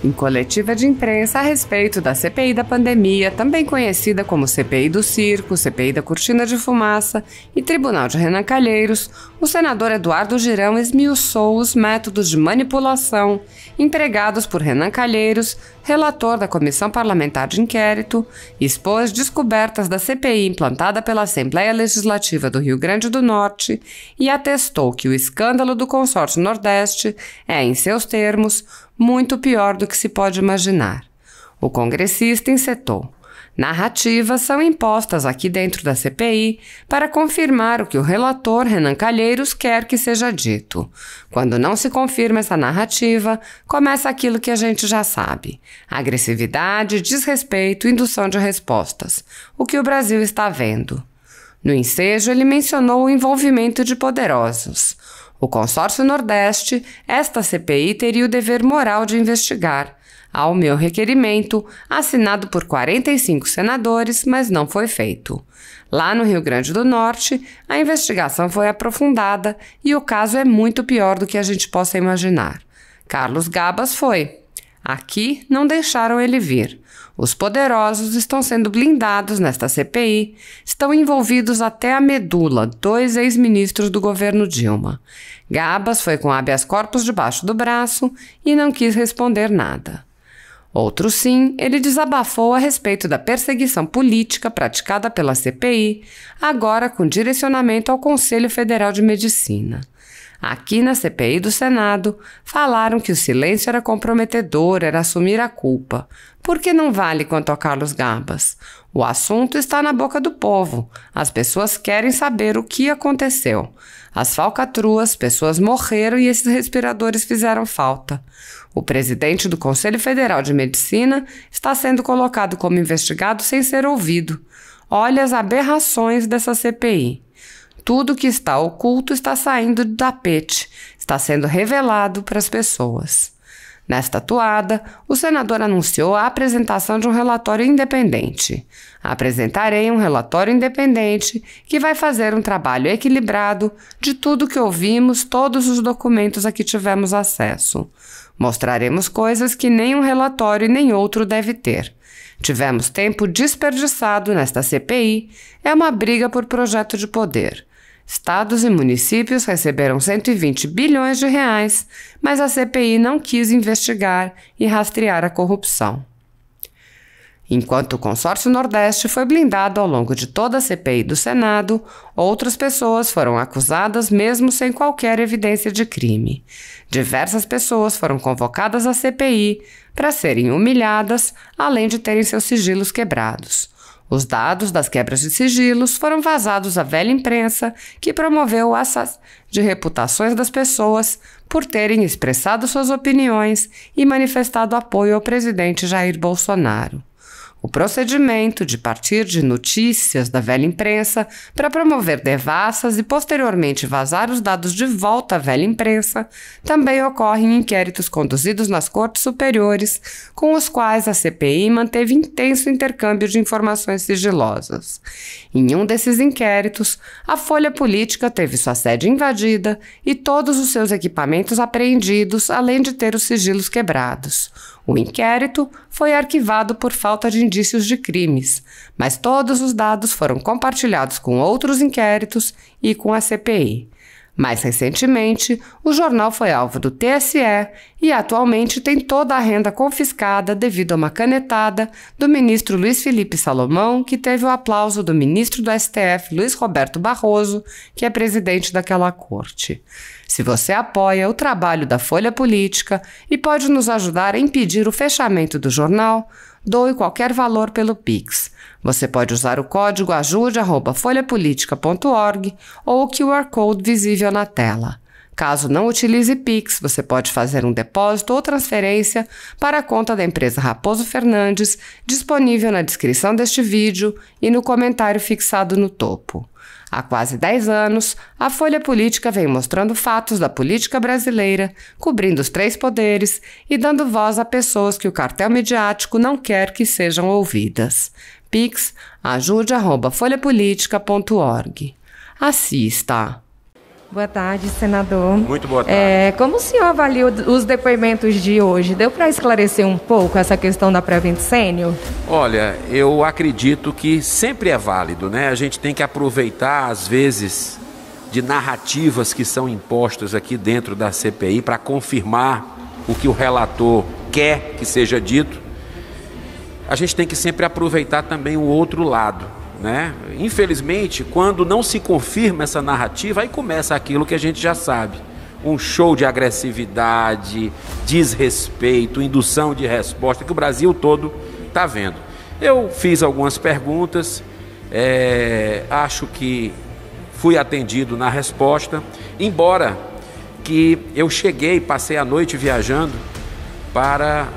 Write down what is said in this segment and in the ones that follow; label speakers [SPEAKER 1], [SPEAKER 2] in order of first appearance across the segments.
[SPEAKER 1] Em coletiva de imprensa a respeito da CPI da pandemia, também conhecida como CPI do Circo, CPI da Cortina de Fumaça e Tribunal de Renan Calheiros, o senador Eduardo Girão esmiuçou os métodos de manipulação empregados por Renan Calheiros, relator da Comissão Parlamentar de Inquérito, expôs descobertas da CPI implantada pela Assembleia Legislativa do Rio Grande do Norte e atestou que o escândalo do Consórcio Nordeste é, em seus termos, muito pior do que se pode imaginar. O congressista encetou: narrativas são impostas aqui dentro da CPI para confirmar o que o relator Renan Calheiros quer que seja dito. Quando não se confirma essa narrativa, começa aquilo que a gente já sabe: agressividade, desrespeito, indução de respostas, o que o Brasil está vendo. No ensejo, ele mencionou o envolvimento de poderosos. O Consórcio Nordeste, esta CPI teria o dever moral de investigar, ao meu requerimento, assinado por 45 senadores, mas não foi feito. Lá no Rio Grande do Norte, a investigação foi aprofundada e o caso é muito pior do que a gente possa imaginar. Carlos Gabas foi. Aqui não deixaram ele vir. Os poderosos estão sendo blindados nesta CPI, estão envolvidos até a medula 2 ex-ministros do governo Dilma. Gabas foi com habeas corpus debaixo do braço e não quis responder nada. Outro sim, ele desabafou a respeito da perseguição política praticada pela CPI, agora com direcionamento ao Conselho Federal de Medicina. Aqui na CPI do Senado, falaram que o silêncio era comprometedor, era assumir a culpa. Por que não vale quanto a Carlos Gabas? O assunto está na boca do povo. As pessoas querem saber o que aconteceu. As falcatruas, pessoas morreram e esses respiradores fizeram falta. O presidente do Conselho Federal de Medicina está sendo colocado como investigado sem ser ouvido. Olha as aberrações dessa CPI. Tudo que está oculto está saindo do tapete, está sendo revelado para as pessoas. Nesta toada, o senador anunciou a apresentação de um relatório independente. Apresentarei um relatório independente que vai fazer um trabalho equilibrado de tudo que ouvimos, todos os documentos a que tivemos acesso. Mostraremos coisas que nem um relatório e nem outro deve ter. Tivemos tempo desperdiçado nesta CPI, é uma briga por projeto de poder. Estados e municípios receberam 120 bilhões de reais, mas a CPI não quis investigar e rastrear a corrupção. Enquanto o Consórcio Nordeste foi blindado ao longo de toda a CPI do Senado, outras pessoas foram acusadas mesmo sem qualquer evidência de crime. Diversas pessoas foram convocadas à CPI para serem humilhadas, além de terem seus sigilos quebrados. Os dados das quebras de sigilos foram vazados à velha imprensa, que promoveu o assassinato de reputações das pessoas por terem expressado suas opiniões e manifestado apoio ao presidente Jair Bolsonaro. O procedimento de partir de notícias da velha imprensa para promover devassas e posteriormente vazar os dados de volta à velha imprensa também ocorre em inquéritos conduzidos nas cortes superiores, com os quais a CPI manteve intenso intercâmbio de informações sigilosas. Em um desses inquéritos, a Folha Política teve sua sede invadida e todos os seus equipamentos apreendidos, além de ter os sigilos quebrados. O inquérito foi arquivado por falta de indícios de crimes, mas todos os dados foram compartilhados com outros inquéritos e com a CPI. Mais recentemente, o jornal foi alvo do TSE e atualmente tem toda a renda confiscada devido a uma canetada do ministro Luiz Felipe Salomão, que teve o aplauso do ministro do STF, Luiz Roberto Barroso, que é presidente daquela corte. Se você apoia o trabalho da Folha Política e pode nos ajudar a impedir o fechamento do jornal, doe qualquer valor pelo Pix. Você pode usar o código ajude@folhapolitica.org ou o QR Code visível na tela. Caso não utilize Pix, você pode fazer um depósito ou transferência para a conta da empresa Raposo Fernandes, disponível na descrição deste vídeo e no comentário fixado no topo. Há quase 10 anos, a Folha Política vem mostrando fatos da política brasileira, cobrindo os 3 poderes e dando voz a pessoas que o cartel midiático não quer que sejam ouvidas. Pix, ajude@folhapolitica.org. Assista!
[SPEAKER 2] Boa tarde, senador.
[SPEAKER 3] Muito boa tarde.
[SPEAKER 2] Como o senhor avalia os depoimentos de hoje? Deu para esclarecer um pouco essa questão da Prevent Senior?
[SPEAKER 3] Olha, eu acredito que sempre é válido, né? A gente tem que aproveitar, às vezes, de narrativas que são impostas aqui dentro da CPI para confirmar o que o relator quer que seja dito. A gente tem que sempre aproveitar também o outro lado, né? Infelizmente, quando não se confirma essa narrativa, aí começa aquilo que a gente já sabe. Um show de agressividade, desrespeito, indução de resposta que o Brasil todo está vendo. Eu fiz algumas perguntas, acho que fui atendido na resposta, embora que eu passei a noite viajando para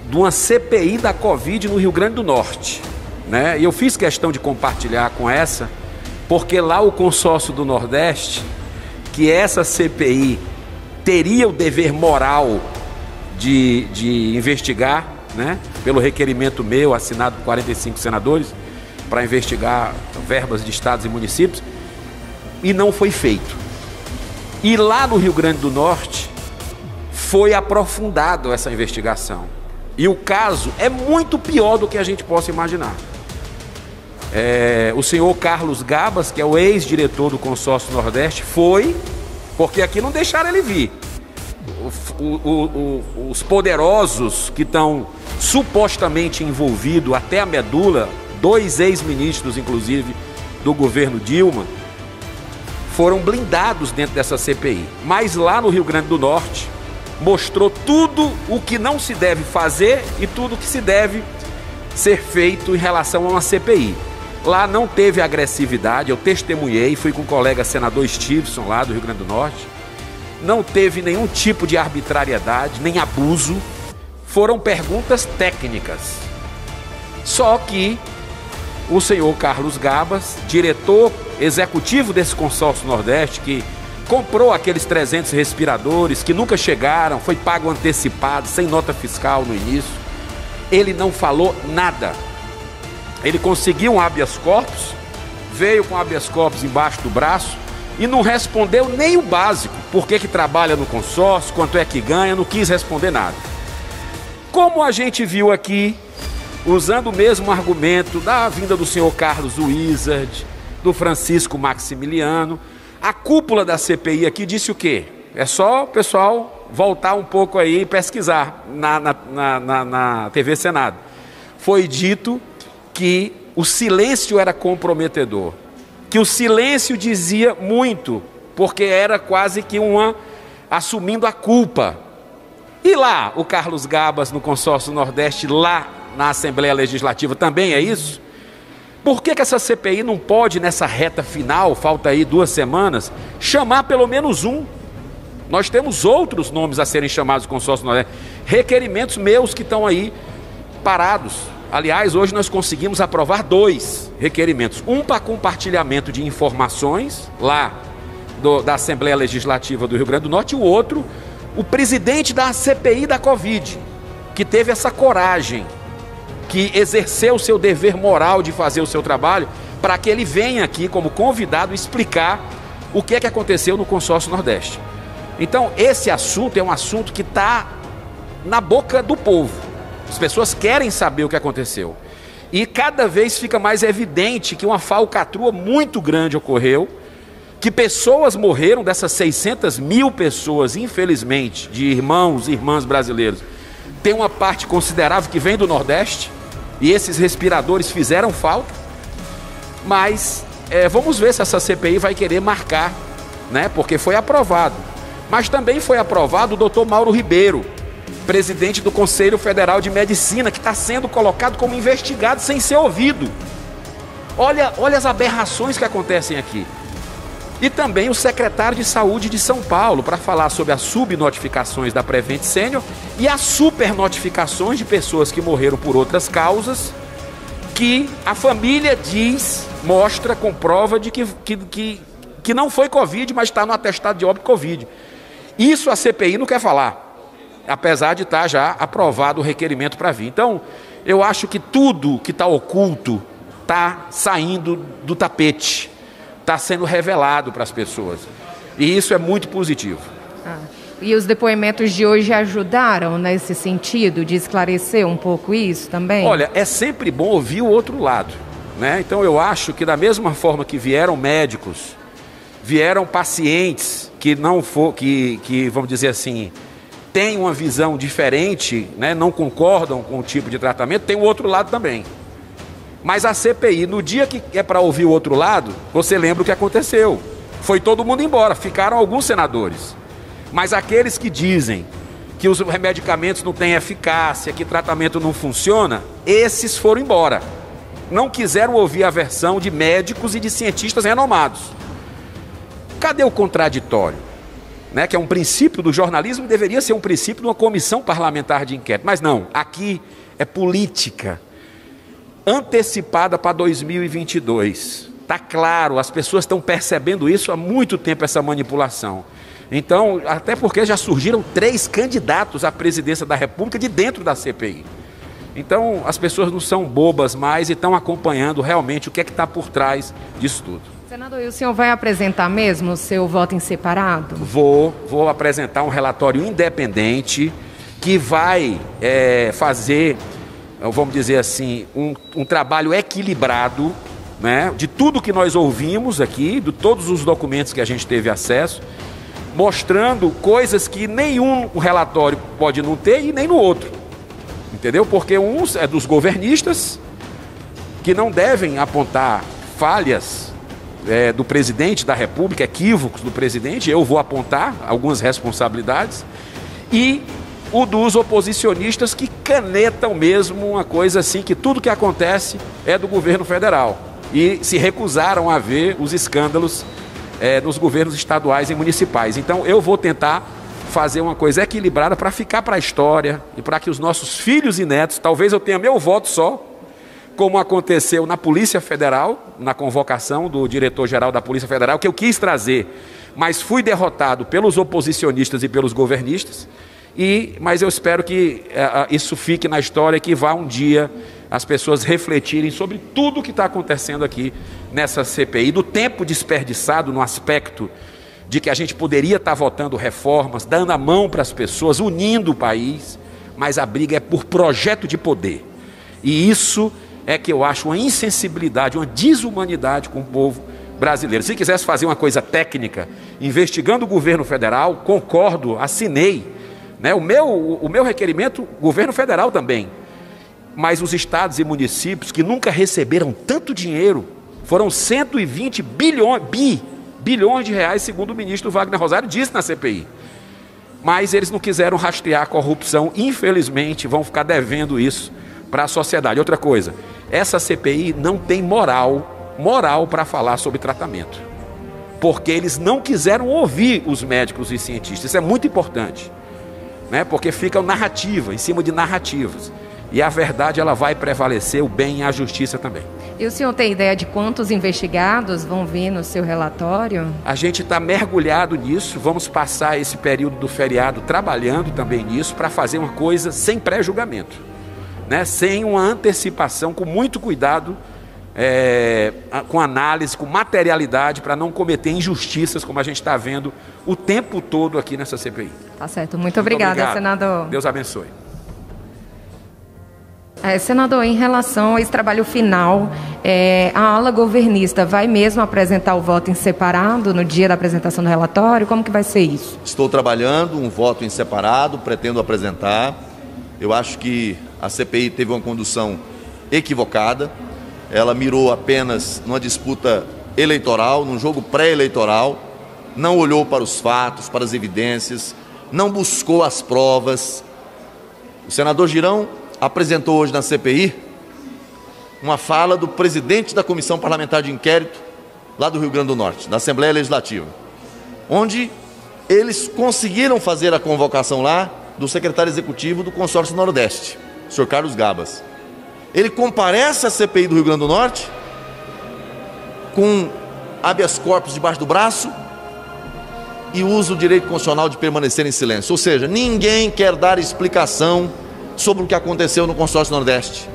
[SPEAKER 3] de uma CPI da Covid no Rio Grande do Norte, né? E eu fiz questão de compartilhar com essa, porque lá o consórcio do Nordeste, que essa CPI teria o dever moral de investigar, né? Pelo requerimento meu, assinado por 45 senadores, para investigar verbas de estados e municípios, e não foi feito. E lá no Rio Grande do Norte foi aprofundado essa investigação. E o caso é muito pior do que a gente possa imaginar. O senhor Carlos Gabas, que é o ex-diretor do Consórcio Nordeste, foi, porque aqui não deixaram ele vir. Os poderosos que estão supostamente envolvidos até a medula, 2 ex-ministros, inclusive, do governo Dilma, foram blindados dentro dessa CPI. Mas lá no Rio Grande do Norte, mostrou tudo o que não se deve fazer e tudo o que se deve ser feito em relação a uma CPI. Lá não teve agressividade, eu testemunhei, fui com o colega senador Stevenson lá do Rio Grande do Norte. Não teve nenhum tipo de arbitrariedade, nem abuso. Foram perguntas técnicas. Só que o senhor Carlos Gabas, diretor executivo desse consórcio Nordeste, que comprou aqueles 300 respiradores que nunca chegaram, foi pago antecipado, sem nota fiscal no início, ele não falou nada. Ele conseguiu um habeas corpus, veio com habeas corpus embaixo do braço e não respondeu nem o básico, por que trabalha no consórcio, quanto é que ganha, não quis responder nada. Como a gente viu aqui, usando o mesmo argumento da vinda do senhor Carlos Wizard, do Francisco Maximiliano, a cúpula da CPI aqui disse o quê? É só o pessoal voltar um pouco aí e pesquisar na TV Senado. Foi dito que o silêncio era comprometedor, que o silêncio dizia muito, porque era quase que assumindo a culpa. E lá, o Carlos Gabas no Consórcio Nordeste, lá na Assembleia Legislativa, também é isso? Por que essa CPI não pode, nessa reta final, falta aí 2 semanas, chamar pelo menos um? Nós temos outros nomes a serem chamados do Consórcio Nordeste, requerimentos meus que estão aí parados. Aliás, hoje nós conseguimos aprovar 2 requerimentos. Um para compartilhamento de informações, lá da Assembleia Legislativa do Rio Grande do Norte, e o outro, o presidente da CPI da Covid, que teve essa coragem, que exerceu o seu dever moral de fazer o seu trabalho, para que ele venha aqui como convidado explicar o que aconteceu no Consórcio Nordeste. Então, esse assunto é um assunto que está na boca do povo. As pessoas querem saber o que aconteceu. E cada vez fica mais evidente que uma falcatrua muito grande ocorreu, que pessoas morreram, dessas 600 mil pessoas, infelizmente, de irmãos e irmãs brasileiros. Tem uma parte considerável que vem do Nordeste, e esses respiradores fizeram falta, mas vamos ver se essa CPI vai querer marcar, né? Porque foi aprovado. Mas também foi aprovado o doutor Mauro Ribeiro, presidente do Conselho Federal de Medicina, que está sendo colocado como investigado sem ser ouvido. Olha as aberrações que acontecem aqui. E também o secretário de Saúde de São Paulo, para falar sobre as subnotificações da Prevent Senior e as supernotificações de pessoas que morreram por outras causas, que a família mostra com prova de que não foi Covid, mas está no atestado de óbito Covid. Isso a CPI não quer falar, apesar de estar já aprovado o requerimento para vir. Então, eu acho que tudo que está oculto está saindo do tapete, está sendo revelado para as pessoas. E isso é muito positivo.
[SPEAKER 2] E os depoimentos de hoje ajudaram nesse sentido, de esclarecer um pouco isso também?
[SPEAKER 3] Olha, é sempre bom ouvir o outro lado, né? Então eu acho que da mesma forma que vieram médicos, vieram pacientes que não for, que vamos dizer assim, têm uma visão diferente, né? Não concordam com o tipo de tratamento, tem o outro lado também. Mas a CPI, no dia que é para ouvir o outro lado, você lembra o que aconteceu. Foi todo mundo embora, ficaram alguns senadores. Mas aqueles que dizem que os medicamentos não têm eficácia, que o tratamento não funciona, esses foram embora. Não quiseram ouvir a versão de médicos e de cientistas renomados. Cadê o contraditório? Né? Que é um princípio do jornalismo, deveria ser um princípio de uma comissão parlamentar de inquérito. Mas não, aqui é política antecipada para 2022. Está claro, as pessoas estão percebendo isso há muito tempo, essa manipulação. Então, até porque já surgiram 3 candidatos à presidência da República de dentro da CPI. Então, as pessoas não são bobas mais e estão acompanhando realmente o que é que está por trás disso tudo.
[SPEAKER 2] Senador, e o senhor vai apresentar mesmo o seu voto em separado?
[SPEAKER 3] Vou apresentar um relatório independente que vai fazer, vamos dizer assim, um trabalho equilibrado, né, de tudo que nós ouvimos aqui, de todos os documentos que a gente teve acesso, mostrando coisas que nenhum relatório pode não ter e nem no outro, entendeu? Porque uns é dos governistas, que não devem apontar falhas do presidente da República, equívocos do presidente, eu vou apontar algumas responsabilidades, e o dos oposicionistas que canetam mesmo uma coisa assim, que tudo que acontece é do governo federal, e se recusaram a ver os escândalos nos governos estaduais e municipais. Então eu vou tentar fazer uma coisa equilibrada para ficar para a história e para que os nossos filhos e netos, talvez eu tenha meu voto só, como aconteceu na Polícia Federal, na convocação do diretor-geral da Polícia Federal, que eu quis trazer, mas fui derrotado pelos oposicionistas e pelos governistas, mas eu espero que isso fique na história e que vá um dia as pessoas refletirem sobre tudo o que está acontecendo aqui nessa CPI, do tempo desperdiçado no aspecto de que a gente poderia estar votando reformas, dando a mão para as pessoas, unindo o país, mas a briga é por projeto de poder. E isso é que eu acho uma insensibilidade, uma desumanidade com o povo brasileiro. Se quisesse fazer uma coisa técnica, investigando o governo federal, concordo, assinei, né? O meu requerimento, governo federal também. Mas os estados e municípios que nunca receberam tanto dinheiro, foram 120 bilhões de reais, segundo o ministro Wagner Rosário disse na CPI. Mas eles não quiseram rastrear a corrupção, infelizmente vão ficar devendo isso para a sociedade. Outra coisa, essa CPI não tem moral para falar sobre tratamento, porque eles não quiseram ouvir os médicos e cientistas. Isso é muito importante, né? Porque fica narrativa, em cima de narrativas. E a verdade, ela vai prevalecer, o bem e a justiça também.
[SPEAKER 2] E o senhor tem ideia de quantos investigados vão vir no seu relatório?
[SPEAKER 3] A gente está mergulhado nisso, vamos passar esse período do feriado trabalhando também nisso, para fazer uma coisa sem pré-julgamento, né? Sem uma antecipação, com muito cuidado, com análise, com materialidade, para não cometer injustiças, como a gente está vendo o tempo todo aqui nessa CPI.
[SPEAKER 2] Tá certo, muito obrigada, senador.
[SPEAKER 3] Deus abençoe.
[SPEAKER 2] Senador, em relação a esse trabalho final, a ala governista vai mesmo apresentar o voto em separado no dia da apresentação do relatório? Como que vai ser isso?
[SPEAKER 4] Estou trabalhando um voto em separado, pretendo apresentar. Eu acho que a CPI teve uma condução equivocada. Ela mirou apenas numa disputa eleitoral, num jogo pré-eleitoral, não olhou para os fatos, para as evidências, não buscou as provas. O senador Girão apresentou hoje na CPI uma fala do presidente da Comissão Parlamentar de Inquérito lá do Rio Grande do Norte, da Assembleia Legislativa, onde eles conseguiram fazer a convocação lá do secretário executivo do Consórcio Nordeste, o senhor Carlos Gabas. Ele comparece à CPI do Rio Grande do Norte com habeas corpus debaixo do braço e usa o direito constitucional de permanecer em silêncio. Ou seja, ninguém quer dar explicação sobre o que aconteceu no Consórcio Nordeste.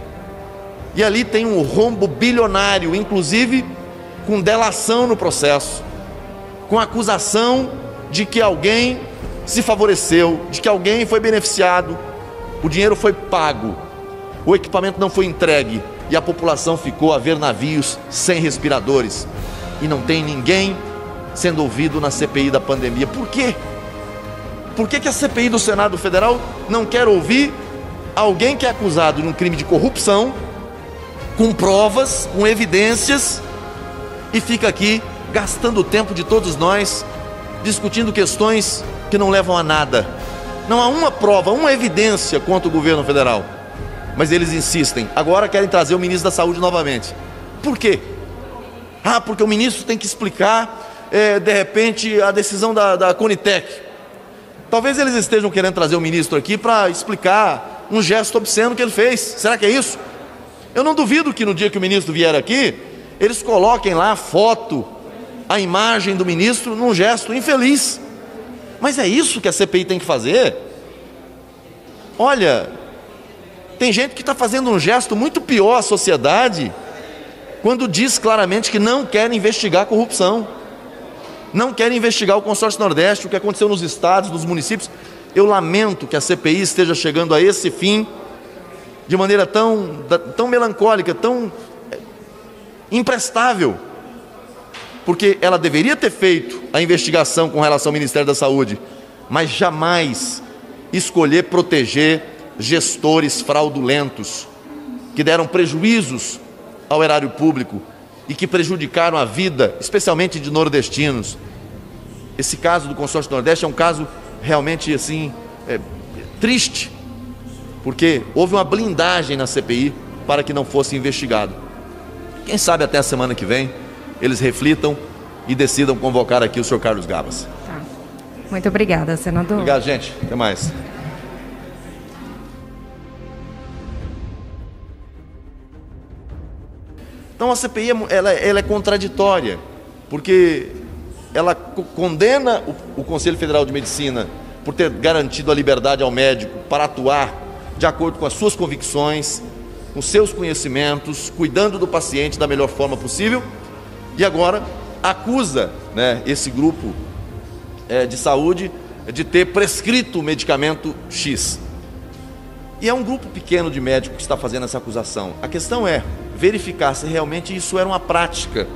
[SPEAKER 4] E ali tem um rombo bilionário, inclusive com delação no processo. com a acusação de que alguém se favoreceu, de que alguém foi beneficiado, o dinheiro foi pago, o equipamento não foi entregue e a população ficou a ver navios sem respiradores e não tem ninguém sendo ouvido na CPI da pandemia. Por quê? Por que a CPI do Senado Federal não quer ouvir alguém que é acusado de um crime de corrupção, com provas, com evidências, e fica aqui gastando o tempo de todos nós, discutindo questões que não levam a nada? Não há uma prova, uma evidência contra o governo federal, mas eles insistem. Agora querem trazer o ministro da Saúde novamente. Por quê? Porque o ministro tem que explicar, de repente, a decisão da Conitec. Talvez eles estejam querendo trazer o ministro aqui para explicar um gesto obsceno que ele fez. Será que é isso? Eu não duvido que no dia que o ministro vier aqui, eles coloquem lá a foto, a imagem do ministro num gesto infeliz. Mas é isso que a CPI tem que fazer? Olha, tem gente que está fazendo um gesto muito pior à sociedade quando diz claramente que não quer investigar a corrupção, não quer investigar o consórcio Nordeste, o que aconteceu nos estados, nos municípios. Eu lamento que a CPI esteja chegando a esse fim de maneira tão melancólica, tão imprestável, porque ela deveria ter feito a investigação com relação ao Ministério da Saúde, mas jamais escolher proteger gestores fraudulentos que deram prejuízos ao erário público e que prejudicaram a vida, especialmente de nordestinos. Esse caso do consórcio Nordeste é um caso realmente assim triste, porque houve uma blindagem na CPI para que não fosse investigado. Quem sabe até a semana que vem eles reflitam e decidam convocar aqui o senhor Carlos Gabas.
[SPEAKER 2] Tá. Muito obrigada, senador.
[SPEAKER 4] Obrigado, gente. Até mais. Então a CPI ela é contraditória, porque ela condena o Conselho Federal de Medicina por ter garantido a liberdade ao médico para atuar de acordo com as suas convicções, com seus conhecimentos, cuidando do paciente da melhor forma possível, e agora acusa, esse grupo de saúde de ter prescrito o medicamento X. E é um grupo pequeno de médicos que está fazendo essa acusação. A questão é verificar se realmente isso era uma prática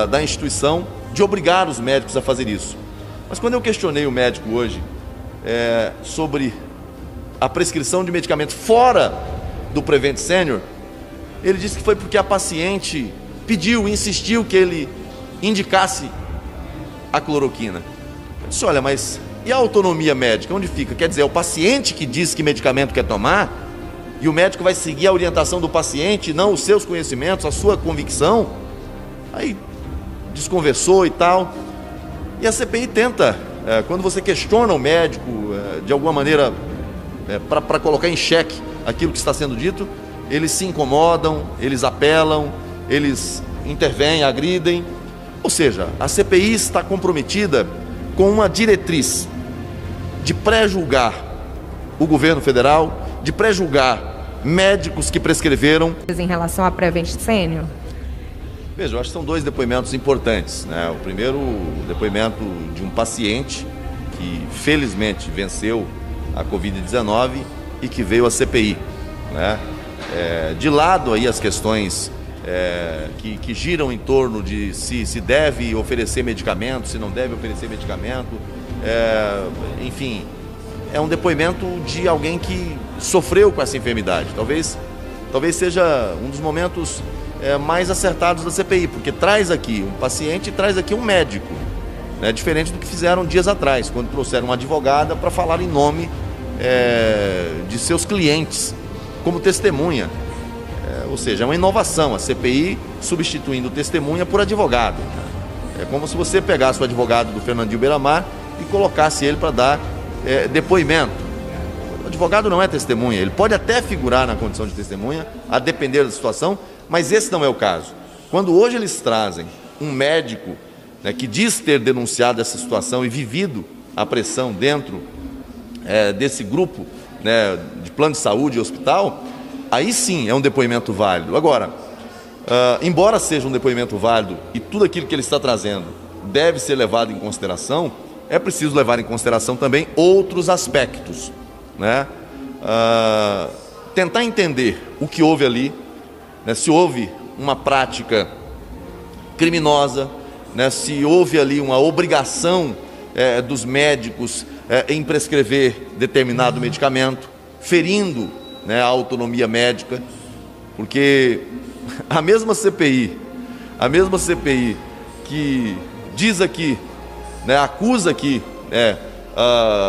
[SPEAKER 4] da instituição de obrigar os médicos a fazer isso. Mas quando eu questionei o médico hoje sobre a prescrição de medicamento fora do Prevent Senior, ele disse que foi porque a paciente pediu, insistiu que ele indicasse a cloroquina. Eu disse, olha, mas e a autonomia médica, onde fica? Quer dizer, é o paciente que diz que medicamento quer tomar e o médico vai seguir a orientação do paciente, não os seus conhecimentos, a sua convicção? Aí desconversou e tal. E a CPI tenta, quando você questiona o médico, de alguma maneira, para colocar em xeque aquilo que está sendo dito, eles se incomodam, eles apelam, eles intervêm, agridem. Ou seja, a CPI está comprometida com uma diretriz de pré-julgar o governo federal, de pré-julgar médicos que prescreveram.
[SPEAKER 2] Em relação à Prevent Senior?
[SPEAKER 4] Veja, eu acho que são dois depoimentos importantes, O primeiro, o depoimento de um paciente que felizmente venceu a Covid-19 e que veio à CPI, de lado aí as questões que giram em torno de se deve oferecer medicamento, se não deve oferecer medicamento, enfim, é um depoimento de alguém que sofreu com essa enfermidade. Talvez seja um dos momentos mais acertados da CPI, porque traz aqui um paciente e traz aqui um médico, diferente do que fizeram dias atrás, quando trouxeram uma advogada para falar em nome de seus clientes, como testemunha. Ou seja, é uma inovação, a CPI substituindo testemunha por advogado. É como se você pegasse o advogado do Fernandinho Beiramar e colocasse ele para dar depoimento. O advogado não é testemunha, ele pode até figurar na condição de testemunha, a depender da situação, mas esse não é o caso. Quando hoje eles trazem um médico que diz ter denunciado essa situação e vivido a pressão dentro desse grupo de plano de saúde e hospital, aí sim é um depoimento válido. Agora, embora seja um depoimento válido e tudo aquilo que ele está trazendo deve ser levado em consideração, é preciso levar em consideração também outros aspectos, né? Tentar entender o que houve ali, né? Se houve uma prática criminosa, né? Se houve ali uma obrigação dos médicos em prescrever determinado medicamento, ferindo, né, a autonomia médica, porque a mesma CPI que diz aqui, né, acusa aqui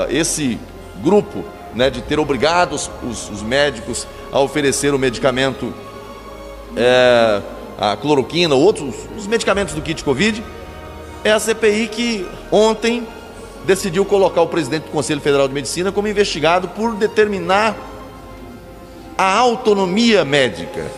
[SPEAKER 4] esse grupo, né, de ter obrigado os médicos a oferecer o medicamento, a cloroquina, outros os medicamentos do kit Covid, é a CPI que ontem decidiu colocar o presidente do Conselho Federal de Medicina como investigado por determinar a autonomia médica.